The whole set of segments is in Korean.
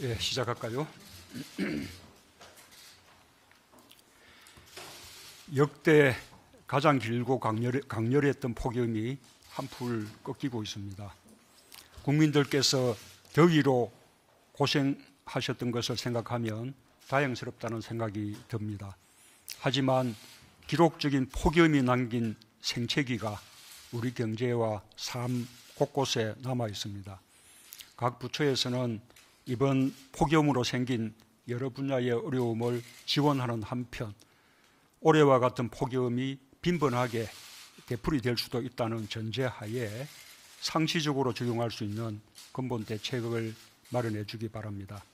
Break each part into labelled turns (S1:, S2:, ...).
S1: 예, 시작할까요? 역대 가장 길고 강렬했던 폭염이 한풀 꺾이고 있습니다. 국민들께서 더위로 고생하셨던 것을 생각하면 다행스럽다는 생각이 듭니다. 하지만 기록적인 폭염이 남긴 생채기가 우리 경제와 삶 곳곳에 남아 있습니다. 각 부처에서는 이번 폭염으로 생긴 여러 분야의 어려움을 지원하는 한편 올해와 같은 폭염이 빈번하게 되풀이 될 수도 있다는 전제하에 상시적으로 적용할 수 있는 근본 대책을 마련해 주기 바랍니다.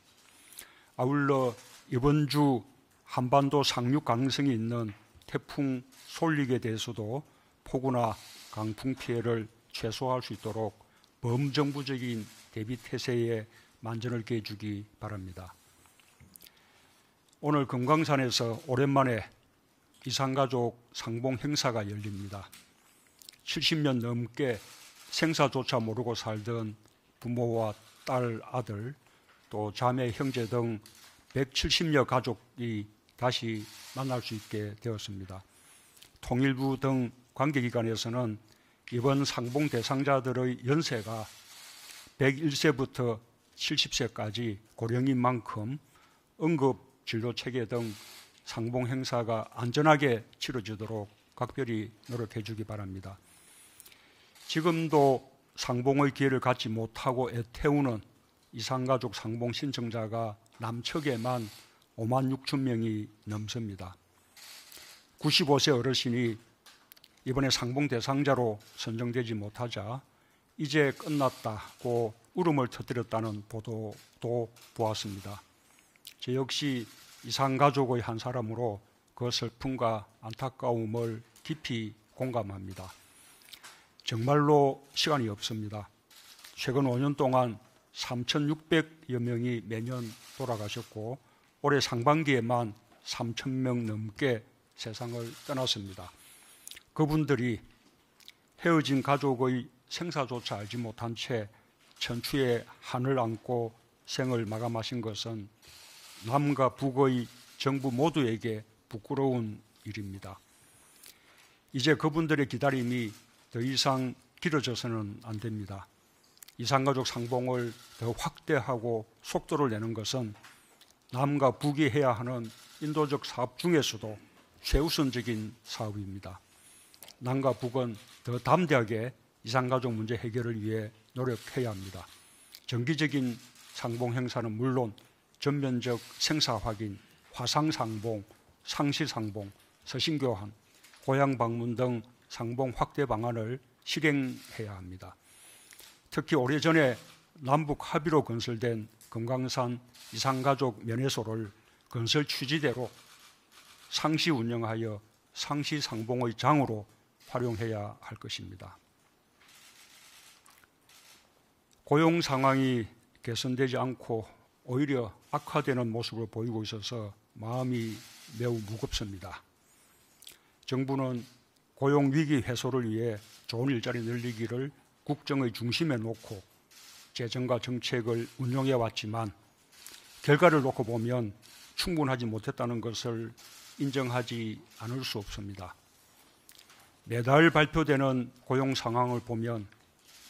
S1: 아울러 이번 주 한반도 상륙 가능성이 있는 태풍 솔릭에 대해서도 폭우나 강풍 피해를 최소화할 수 있도록 범정부적인 대비 태세에 만전을 기해 주기 바랍니다. 오늘 금강산에서 오랜만에 이산가족 상봉 행사가 열립니다. 70년 넘게 생사조차 모르고 살던 부모와 딸, 아들, 또 자매, 형제 등 170여 가족이 다시 만날 수 있게 되었습니다. 통일부 등 관계기관에서는 이번 상봉 대상자들의 연세가 101세부터 70세까지 고령인 만큼 응급진료체계 등 상봉 행사가 안전하게 치러지도록 각별히 노력해 주기 바랍니다. 지금도 상봉의 기회를 갖지 못하고 애태우는 이산가족 상봉 신청자가 남측에만 5만 6천 명이 넘습니다. 95세 어르신이 이번에 상봉 대상자로 선정되지 못하자 이제 끝났다고 울음을 터뜨렸다는 보도도 보았습니다. 저 역시 이산가족의 한 사람으로 그 슬픔과 안타까움을 깊이 공감합니다. 정말로 시간이 없습니다. 최근 5년 동안 3,600여 명이 매년 돌아가셨고 올해 상반기에만 3,000명 넘게 세상을 떠났습니다. 그분들이 헤어진 가족의 생사조차 알지 못한 채 천추의 한을 안고 생을 마감하신 것은 남과 북의 정부 모두에게 부끄러운 일입니다. 이제 그분들의 기다림이 더 이상 길어져서는 안 됩니다. 이산가족 상봉을 더 확대하고 속도를 내는 것은 남과 북이 해야 하는 인도적 사업 중에서도 최우선적인 사업입니다. 남과 북은 더 담대하게 이산가족 문제 해결을 위해 노력해야 합니다. 정기적인 상봉 행사는 물론 전면적 생사 확인, 화상 상봉, 상시 상봉, 서신 교환, 고향 방문 등 상봉 확대 방안을 실행해야 합니다. 특히 오래전에 남북 합의로 건설된 금강산 이산가족 면회소를 건설 취지대로 상시 운영하여 상시 상봉의 장으로 활용해야 할 것입니다. 고용 상황이 개선되지 않고 오히려 악화되는 모습을 보이고 있어서 마음이 매우 무겁습니다. 정부는 고용 위기 해소를 위해 좋은 일자리 늘리기를 국정의 중심에 놓고 재정과 정책을 운용해 왔지만 결과를 놓고 보면 충분하지 못했다는 것을 인정하지 않을 수 없습니다. 매달 발표되는 고용 상황을 보면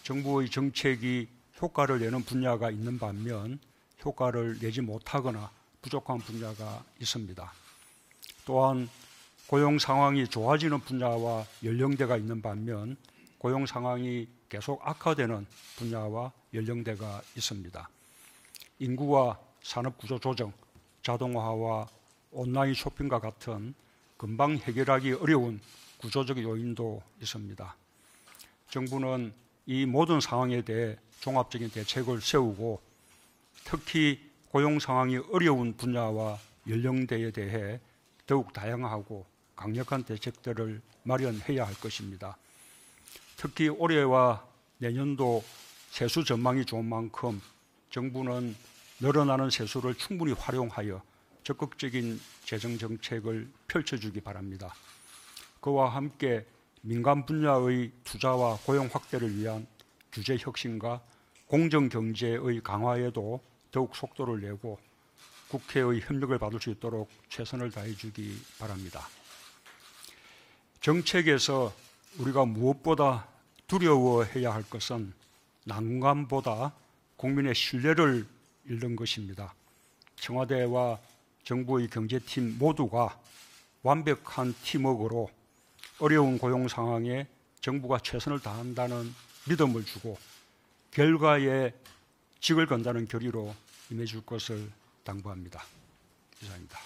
S1: 정부의 정책이 효과를 내는 분야가 있는 반면 효과를 내지 못하거나 부족한 분야가 있습니다. 또한 고용 상황이 좋아지는 분야와 연령대가 있는 반면 고용 상황이 계속 악화되는 분야와 연령대가 있습니다. 인구와 산업구조 조정, 자동화와 온라인 쇼핑과 같은 금방 해결하기 어려운 구조적 요인도 있습니다. 정부는 이 모든 상황에 대해 종합적인 대책을 세우고 특히 고용 상황이 어려운 분야와 연령대에 대해 더욱 다양하고 강력한 대책들을 마련해야 할 것입니다. 특히 올해와 내년도 세수 전망이 좋은 만큼 정부는 늘어나는 세수를 충분히 활용하여 적극적인 재정 정책을 펼쳐주기 바랍니다. 그와 함께 민간 분야의 투자와 고용 확대를 위한 규제 혁신과 공정경제의 강화에도 더욱 속도를 내고 국회의 협력을 받을 수 있도록 최선을 다해 주기 바랍니다. 정책에서 우리가 무엇보다 두려워해야 할 것은 난관보다 국민의 신뢰를 잃는 것입니다. 청와대와 정부의 경제팀 모두가 완벽한 팀워크로 어려운 고용 상황에 정부가 최선을 다한다는 믿음을 주고 결과에 직을 건다는 결의로 임해줄 것을 당부합니다. 이상입니다.